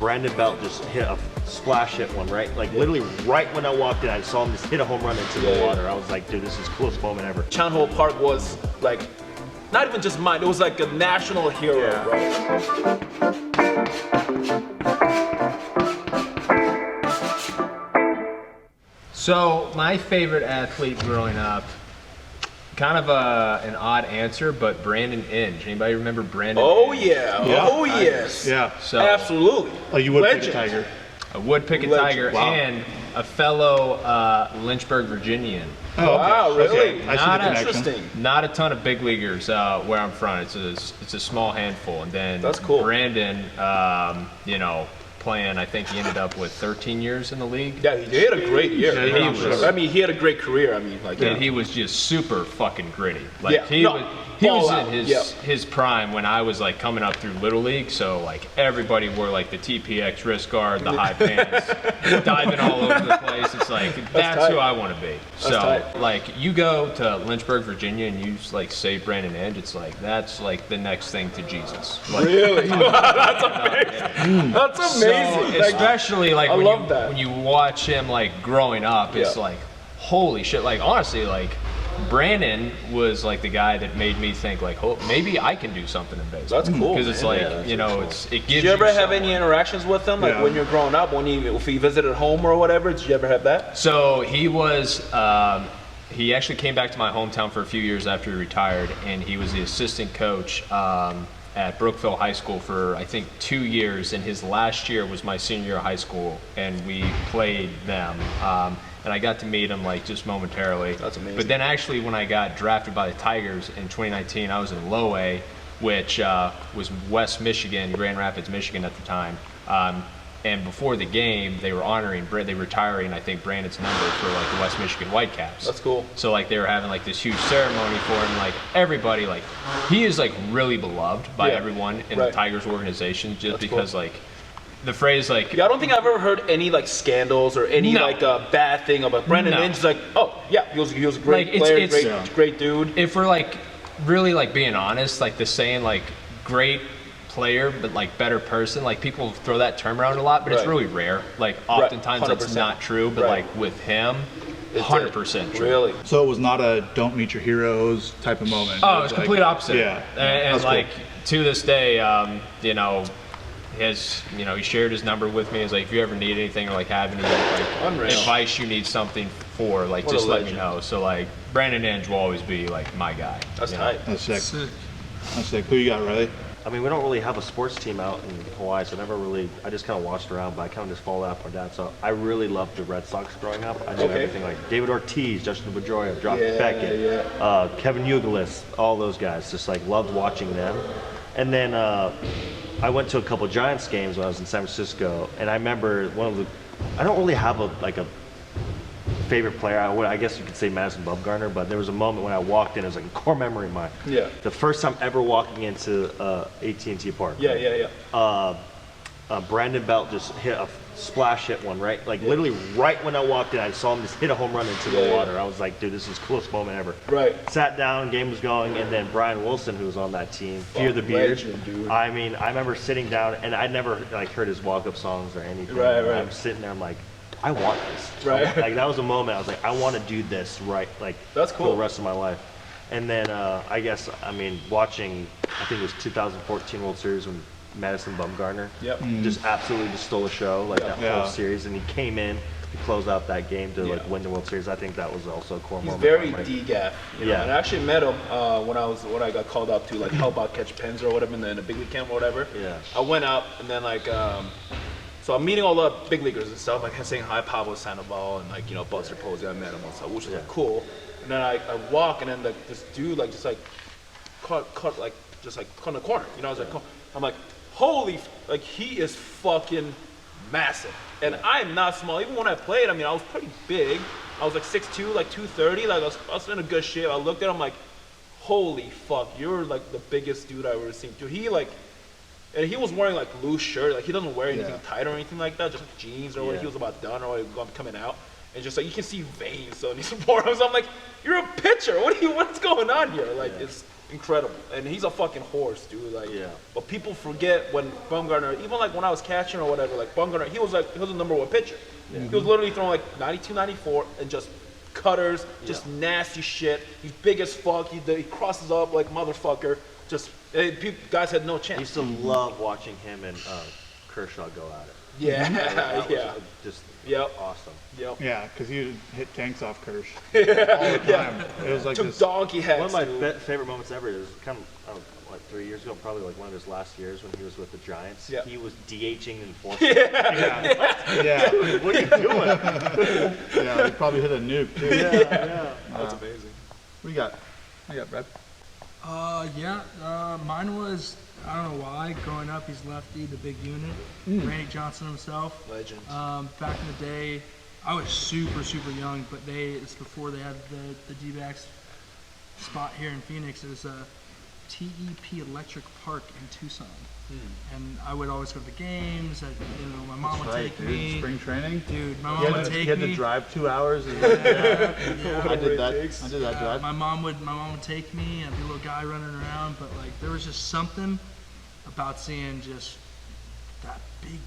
Brandon Belt just hit a splash hit one, right? Like literally right when I walked in, I saw him just hit a home run into the water. I was like, dude, this is the coolest moment ever. Town Hall Park was like, not even just mine, it was like a national hero, bro. So my favorite athlete growing up, kind of an odd answer, but Brandon Inge. Anybody remember Brandon Inge? Yeah. Oh yes. Yeah. So Absolutely. Oh, you would Legend. pick a Tiger. I would pick a Legend. Tiger Wow. and a fellow Lynchburg Virginian. Oh, okay. Wow, really? Okay. I see Not the connection. Interesting. Not a ton of big leaguers where I'm from. It's a small handful. And then That's cool. Brandon, playing, I think he ended up with 13 years in the league. Yeah, he had a great year. Yeah, he had a great career. And he was just super fucking gritty. Like Yeah. he No, was, he ball was out. in Yeah. his prime when I was like coming up through Little League. So like everybody wore like the TPX wrist guard, the high pants, diving all over the place. It's like that's tight. who I want to be. So tight. like you go to Lynchburg, Virginia, and you like say Brandon Inge. It's like that's like the next thing to Jesus. Like, Really? That's amazing. That's amazing. so, Like, especially like I when love you that. when you watch him like growing up, it's Yeah. like holy shit. Like honestly, like Brandon was like the guy that made me think like, oh, maybe I can do something in baseball. That's cool. Because it's man. like Yeah. it gives. Did you ever have someone. any interactions with him, like Yeah. when you're growing up, if he visited home or whatever? Did you ever have that? So he was. He actually came back to my hometown for a few years after he retired, and he was the assistant coach at Brookville High School for I think 2 years. And his last year was my senior year of high school, and we played them. And I got to meet him like just momentarily. That's amazing. But then actually, when I got drafted by the Tigers in 2019, I was in Low A, which was West Michigan, Grand Rapids, Michigan at the time. And before the game, they were retiring, I think, Brandon's number for like the West Michigan Whitecaps. That's cool. So like they were having like this huge ceremony for him. Like everybody, like he is like really beloved by Yeah. everyone in Right. the Tigers organization, just That's because cool. like the phrase like Yeah, I don't think I've ever heard any like scandals or any No. like bad thing about Brandon No. Inge. It's like, oh yeah, he was a great Like, player, it's- great dude. if we're like really like being honest, like the saying like great player but like better person, like people throw that term around a lot, but it's Right. really rare. Like oftentimes that's 100%. not true, but Right. like with him, It's 100% true. Really? So it was not a don't meet your heroes type of moment. Oh, it's like- complete opposite. Yeah. And That's cool. like to this day, he shared his number with me. He's like, if you ever need anything or like have any like Unreal. advice you need something for, like What a just let me legend. know. So like Brandon Inge will always be like my guy. That's you know? tight. That's sick. That's sick. Who you got, Riley? I mean, we don't really have a sports team out in Hawaii, so I just kind of watched around, but I kind of just followed after my dad. So I really loved the Red Sox growing up. I knew Okay. everything like David Ortiz, Justin Pedroia, Jock Yeah, Beckett, yeah. Kevin Yougelis, all those guys. Just like loved watching them. And then I went to a couple Giants games when I was in San Francisco, and I remember I don't really have a favorite player. I guess you could say Madison Bumgarner, but there was a moment when I walked in, it was like a core memory of mine. Yeah. The first time ever walking into AT&T Park. Yeah. Brandon Belt just hit a splash hit one, right? Like literally right when I walked in, I saw him just hit a home run into the Yeah. water. I was like, dude, this is the coolest moment ever. Right. Sat down, game was going, and then Brian Wilson, who was on that team, Fear the Beard. legend, dude. I mean, I remember sitting down, and I'd never like heard his walk-up songs or anything. Right, And right. I'm sitting there, I'm like, I want this. Right. Like that was a moment. I was like, I want to do this right, like That's for cool. the rest of my life. And then I guess watching, I think it was 2014 World Series when Madison Bumgarner Yep. just absolutely just stole the show, like that Yeah. whole series, and he came in to close out that game to like Yeah. win the World Series. I think that was also a core He's moment. very Like, D-gap. You know? Yeah. And I actually met him when I got called up to like help out catch pens or whatever in the big league camp or whatever. Yeah. I went out and then like so I'm meeting all the big leaguers and stuff, like saying hi Pablo Sandoval and like Buster Posey. I met him and stuff, which was like, cool. And then I walk and then like this dude like just like cut like just like cut in the corner. I was like, I'm like, holy, like he is fucking massive. And I'm not small. Even when I played, I mean, I was pretty big. I was like 6'2", like 230. Like I was in a good shape. I looked at him like, holy fuck, you're like the biggest dude I've ever seen. Dude, and he was wearing like loose shirt. Like he doesn't wear anything tight or anything like that. Just like jeans or what he was about done or coming out. And just like you can see veins on his forearms. I'm like, you're a pitcher. What's going on here? Like incredible, and he's a fucking horse, dude. Like, Yeah. But people forget when Bumgarner, even like when I was catching or whatever, like Bumgarner, he was the #1 pitcher. He was literally throwing like 92, 94, and just cutters, just nasty shit. He's big as fuck. He crosses up like motherfucker. Just guys had no I chance. used to love watching him and Kershaw go at it. Yeah, That was, yeah, just yep, awesome. yep. Yeah, because he would hit tanks off Kirsch all the time. It was like Took this. donkey heads. One of my dude. favorite moments ever is kind of, I don't know, like 3 years ago, probably like one of his last years when he was with the Giants. Yeah. He was DHing and forcing. Yeah, What are you doing? yeah, he probably hit a nuke too. That's amazing. What you got? I got Brad. Mine was, I don't know why, growing up, he's lefty, the big unit, Randy Johnson himself. Legend. Back in the day, I was super, super young, but it's before they had the D-backs spot here in Phoenix. It was a TEP Electric Park in Tucson. And I would always go to the games. My mom would take me. Spring training. Dude, my You mom had, would to, take you had me. to drive 2 hours. I did that. I did that drive. My mom would take me. I'd be a little guy running around, but like there was just something about seeing just that big.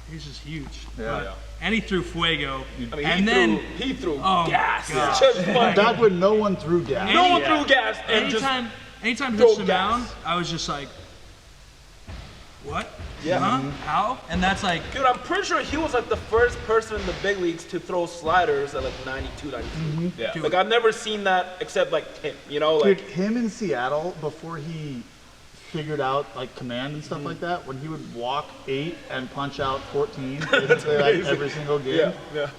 He was just huge. Yeah. But- And he threw fuego. I mean, and he threw oh my gas. gosh. Just fucking, Back when no one threw gas. no one threw gas and just anytime he throw touched the gas. mound, I was just like, what? Yeah. Huh? How? And that's like, Dude, I'm pretty sure he was like the first person in the big leagues to throw sliders at like 92, 93. Yeah. Dude. Like I've never seen that except like him, you know, Dude, like him in Seattle before he figured out like command and stuff like that, when he would walk 8 and punch out 14 basically like every single game,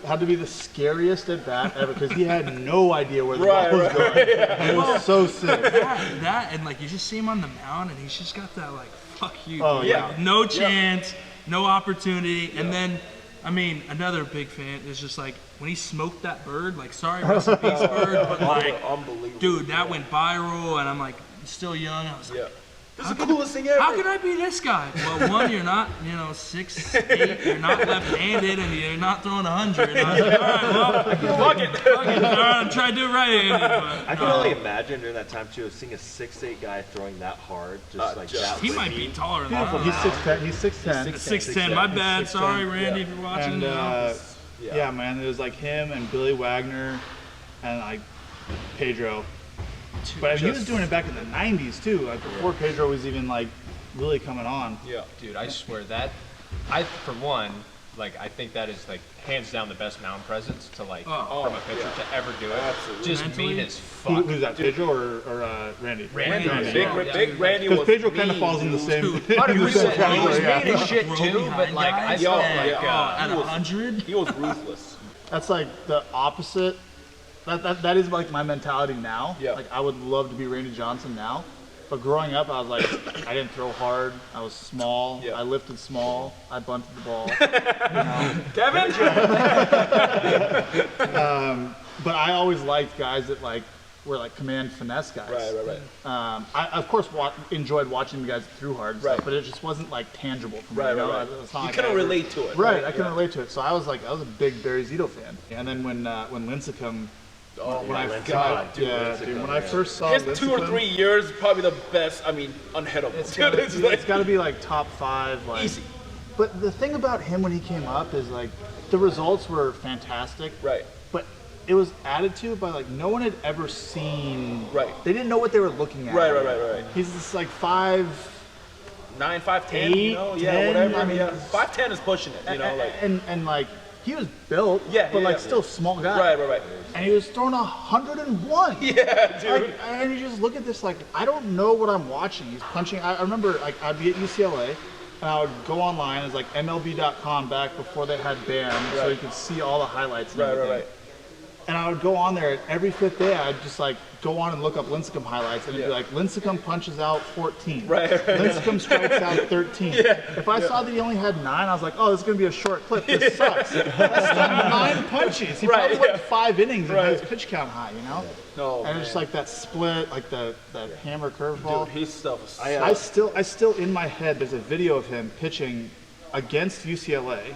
had to be the scariest at bat ever because he had no idea where the ball was going. It was so sick. that, and like you just see him on the mound, and he's just got that like, fuck you. Oh, dude. yeah. Like, no chance, no opportunity. And then, I mean, another big fan is just like, when he smoked that bird, like, sorry, rest in peace, bird, but like, unbelievable. dude, that went viral, and I'm like, still young. I was like, Yeah. This is the coolest thing ever. how could I be this guy? Well, one, you're not, 6'8", you're not left-handed, and you're not throwing 100. And I was like, all right, well, Fuck it. all right, I'm trying to do it right-handed. But I can only imagine during that time too, of seeing a 6'8" guy throwing that hard, just like just- that. he might be taller than that. He's 6'10". He's 6'10". 6'10", my bad. 6'10". Sorry, Randy, if you're watching. And now. yeah, man, it was like him and Billy Wagner and like Pedro. But he was doing it back in the 90s too, like before Pedro was even like really coming on. Yeah. Dude, I swear that, for one, like I think that is like hands down the best mound presence to like from a pitcher to ever do it. Absolutely. Just Mentally, mean as fuck. Who's that, Pedro or Randy? Randy. Big Randy Because was Pedro kind of mean, falls in the dude. same. 100%. He was Yeah. mean as shit Throw too, but behind like I guys felt and, like at he was- 100. He was ruthless. That's like the opposite. That is like my mentality now. Yeah. Like I would love to be Randy Johnson now, but growing up I was like I didn't throw hard. I was small. Yeah. I lifted small. I bunted the ball. Kevin? But I always liked guys that like were like command finesse guys. Right. I of course enjoyed watching the guys that threw hard and stuff, Right. but it just wasn't like tangible for me. Right, you know? right. It's not You like couldn't I ever- relate to it. Right, I couldn't relate to it. So I was a big Barry Zito fan. And then when Lincecum, when I Lincecum, got, dude, yeah, Lincecum, dude, when I yeah. first saw His 2 or Lincecum, 3 years, probably the best. I mean, unhittable. it's Dude, it's got to be like top 5, like easy. But the thing about him when he came up is like the results were fantastic. Right. But it was added to by like no one had ever seen. Right. They didn't know what they were looking at. Right. He's just like 5. 9, 5, 10, 8, you know? Yeah, 10, whatever. I mean, yeah. 5, 10 is pushing it, you know? Like, and like he was built, Yeah, but yeah, like yeah. still small guy. right. And he was throwing 101. Yeah, dude. Like, and you just look at this like I don't know what I'm watching. He's punching. I remember like I'd be at UCLA and I would go online as like MLB.com back before they had BAM, so you could see all the highlights and everything. Right. And I would go on there and every 5th day I'd just like go on and look up Lincecum highlights and it'd be like Lincecum punches out 14. Right. Lincecum strikes out 13. If I saw that he only had 9, I was like, oh, this is gonna be a short clip. This sucks. That's 9 punches. He probably went 5 innings and had his pitch count high, you know? No, And it's just like that split, like the hammer curveball. Dude, his stuff is I still in my head there's a video of him pitching against UCLA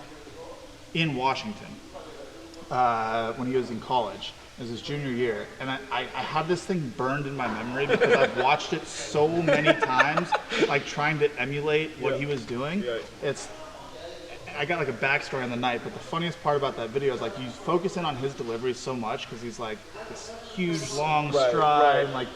in Washington when he was in college. It was his junior year, and I had this thing burned in my memory because I've watched it so many times, like trying to emulate what he was doing. Yeah. I got like a backstory on the night, but the funniest part about that video is like you focus in on his delivery so much because he's like this huge long stride, and like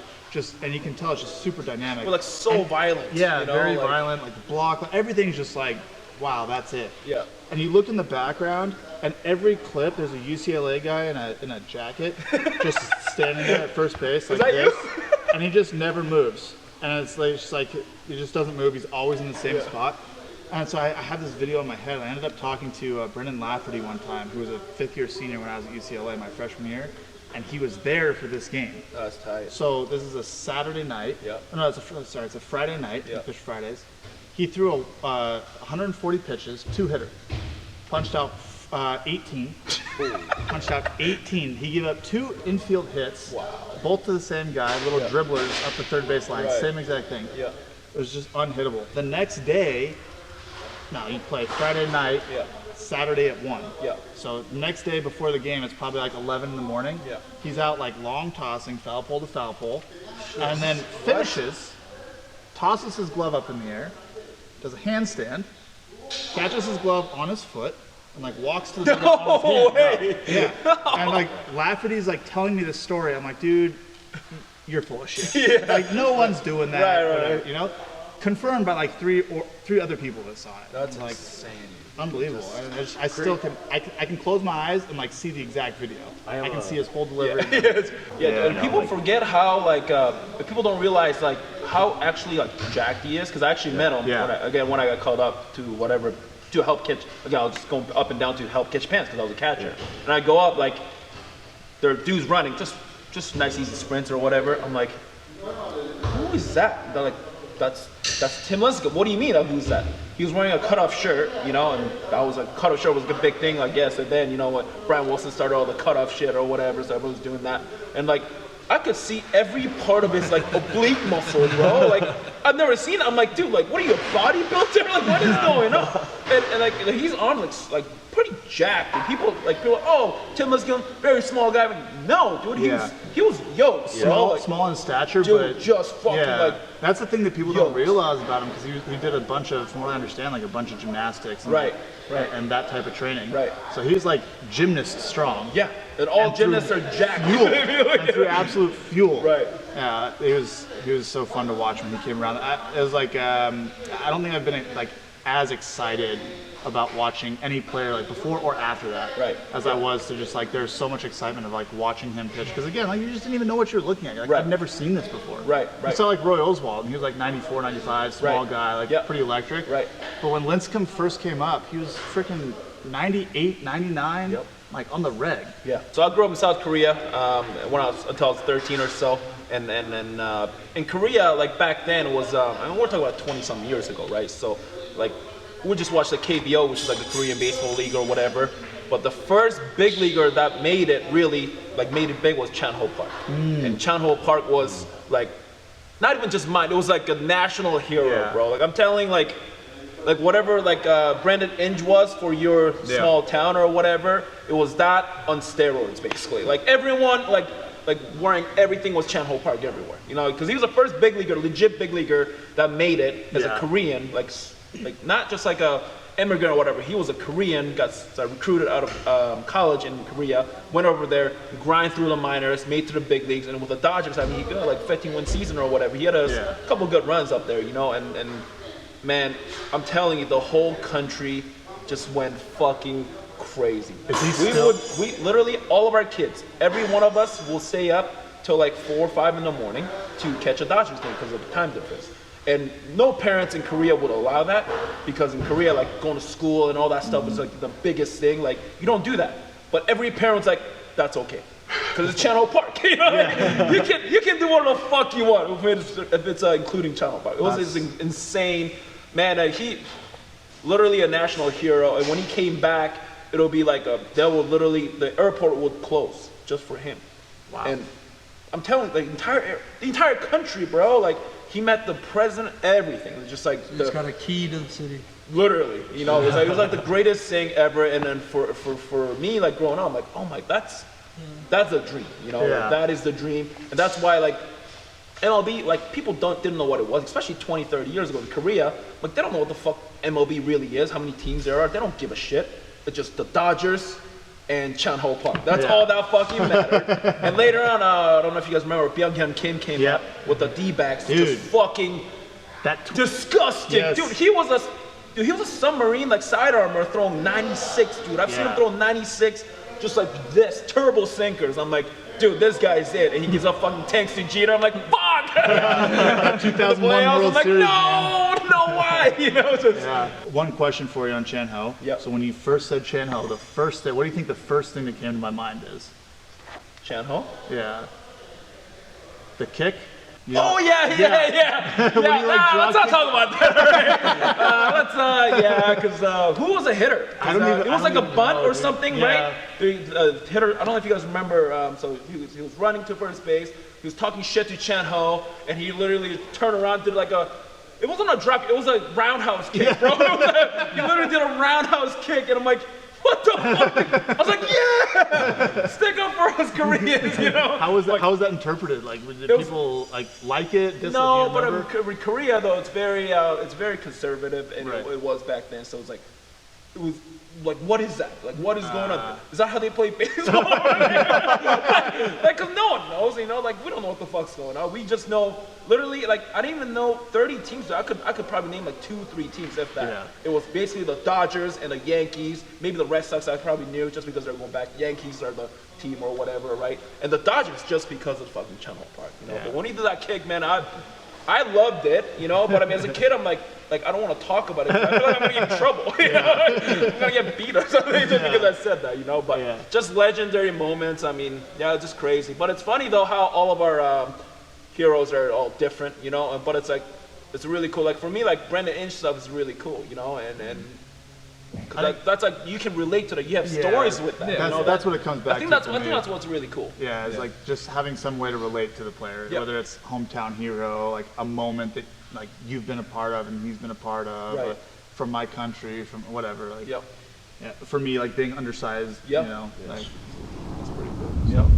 and you can tell it's just super dynamic. But like so violent. Yeah, you know? very like, violent. Like the block, like, everything's just like, wow, that's it. Yeah. And you look in the background, and every clip there's a UCLA guy in a jacket, just standing there at first base like this, and he just never moves. And it's like, just like he just doesn't move. He's always in the same spot. And so I had this video in my head. I ended up talking to Brendan Lafferty one time, who was a fifth-year senior when I was at UCLA my freshman year, and he was there for this game. Oh, that's tight. So this is a Saturday night. Yeah. Oh, no, it's a Friday night. Yeah. We fish Fridays. He threw 140 pitches, two-hitter. Punched out 18. Punched out 18. He gave up 2 infield hits. Wow. Both to the same guy, little dribblers up the third base line. Right. Same exact thing. Yeah. It was just unhittable. The next day, you play Friday night, Saturday at 1. Yeah. So the next day before the game, it's probably like 11 in the morning. Yeah. He's out like long tossing, foul pole to foul pole, and then finishes, tosses his glove up in the air, does a handstand, catches his glove on his foot, and like walks to the middle on his hand. Yeah. And like Lafferty's like telling me this story. I'm like, dude, you're full of shit. Yeah. Like no one's doing that. Right, whatever, you know? Confirmed by like three other people that saw it. That's like insane. unbelievable. I still can I can close my eyes and like see the exact video. I can see his whole delivery. And people forget how like people don't realize like how actually like jacked he is, because I actually met him when I got called up to whatever to help catch. Again, I was just going up and down to help catch pants because I was a catcher, and I go up like there are dudes running just nice easy sprints or whatever. I'm like, who is that? They're like, that's Tim Lincecum. What do you mean? Who's that? He was wearing a cutoff shirt, you know, and that was a cutoff shirt was a big thing, I guess. And then, you know what, Brian Wilson started all the cutoff shit or whatever, so everyone was doing that. And like, I could see every part of his like oblique muscle, bro. Like, I've never seen it. I'm like, dude, like, what are you, a bodybuilder? Like, what is going on? And like, he's on like pretty jacked. And people are, oh, Tim Lincecum, very small guy. Like, no, dude, he was yoked, bro. Like, small in stature, dude, but just fucking like. That's the thing that people don't realize about him, because he did a bunch of, from what I understand, like a bunch of gymnastics. And Right. And that type of training. Right. So he's like gymnast strong. Yeah, and all gymnasts are jacked. Fuel. And through absolute fuel. Right. Yeah, he was so fun to watch when he came around. It was like I don't think I've been like as excited about watching any player like before or after that as I was to just like there's so much excitement of like watching him pitch, because again like you just didn't even know what you were looking at. Like I've never seen this before. I saw like Roy Oswald and he was like 94, 95, small guy, like pretty electric. But when Lincecum first came up, he was freaking 98, 99, like on the reg. Yeah. So I grew up in South Korea when I was until I was 13 or so, and in Korea like back then it was I mean we're talking about 20-something years ago, right? So like we just watched the KBO, which is like the Korean Baseball League or whatever. But the first big leaguer that made it really, like made it big was Chan Ho Park. And Chan Ho Park was like, not even just mine, it was like a national hero, bro. Like I'm telling like whatever like Brandon Inge was for your small town or whatever, it was that on steroids basically. Like everyone, like wearing everything was Chan Ho Park everywhere. You know, because he was the first big leaguer, legit big leaguer that made it as a Korean, like not just like a immigrant or whatever. He was a Korean, got recruited out of college in Korea, went over there, grind through the minors, made to the big leagues, and with the Dodgers, I mean, he got like 15-win season or whatever. He had a couple good runs up there, you know, and man, I'm telling you, the whole country just went fucking crazy. We literally, all of our kids, every one of us will stay up till like 4 or 5 in the morning to catch a Dodgers game because of the time difference. And no parents in Korea would allow that, because in Korea, like going to school and all that stuff is like the biggest thing. Like you don't do that. But every parent's like, that's okay, because it's Chan Ho Park. You know, like, you can do whatever the fuck you want if it's including Chan Ho Park. It was insane, man. He literally a national hero. And when he came back, it'll be like the airport would close just for him. Wow. And I'm telling you, the entire country, bro. Like. He met the president, everything. It was just like he's got a key to the city. Literally, you know, it was like the greatest thing ever. And then for me, like growing up, I'm like, oh my, that's That's a dream, you know. Yeah. That is the dream, and that's why like MLB, like people didn't know what it was, especially 20, 30 years ago in Korea. Like they don't know what the fuck MLB really is, how many teams there are. They don't give a shit. It's just the Dodgers and Chan-Ho Park. That's all that fucking mattered. And later on, I don't know if you guys remember, Byung-hyun Kim came up with the D-backs, just fucking disgusting. Yes. Dude, he was a submarine like sidearmer throwing 96, dude. I've seen him throw 96 just like this, turbo sinkers. I'm like, dude, this guy's it. And he gives up fucking tanks to Jeter. I'm like, fuck! 2001 World World like, Series. no, why? You know, just One question for you on Chan-Ho. Yep. So when you first said Chan-Ho, what do you think the first thing that came to my mind is? Chan-Ho? Yeah. The kick? Oh yeah. Let's not talk about that. Right? Because who was a hitter? It was like a bunt or something, right? The hitter. I don't know if you guys remember. So he was running to first base. He was talking shit to Chan-Ho, and he literally turned around, did like a. It wasn't a drop. It was a roundhouse kick, bro. He literally did a roundhouse kick, and I'm like, what the fuck? I was like, yeah, stick up for us Koreans, you know. How was that interpreted? Like, did people like it? No, but in Korea though, it's very conservative, and it was back then. So it was like, what is that? Like, what is going on? Is that how they play baseball? Like, cause no one knows, you know. Like, we don't know what the fuck's going on. We just know, literally, like, I didn't even know 30 teams. I could probably name like 2-3 teams if that. Yeah. It was basically the Dodgers and the Yankees. Maybe the Red Sox I probably knew just because they're going back. Yankees are the team or whatever, right? And the Dodgers just because of fucking Chan-Ho Park, you know. Yeah. But when he did that kick, man, I loved it, you know. But I mean, as a kid, I'm like I don't want to talk about it. I feel like I'm gonna get in trouble, you know. I'm gonna get beat or something just because I said that, you know. But just legendary moments. I mean, it's just crazy. But it's funny though how all of our heroes are all different, you know. But it's like it's really cool. Like for me, like Brandon Inge stuff is really cool, you know. And that's like you can relate to that. You have stories with that. Yeah, you know? that's what it comes back to. I think that's what's really cool. Yeah, it's like just having some way to relate to the player, whether it's hometown hero, like a moment that like you've been a part of and he's been a part of, or from my country, from whatever. Like, for me, like being undersized, you know, like that's pretty cool. So.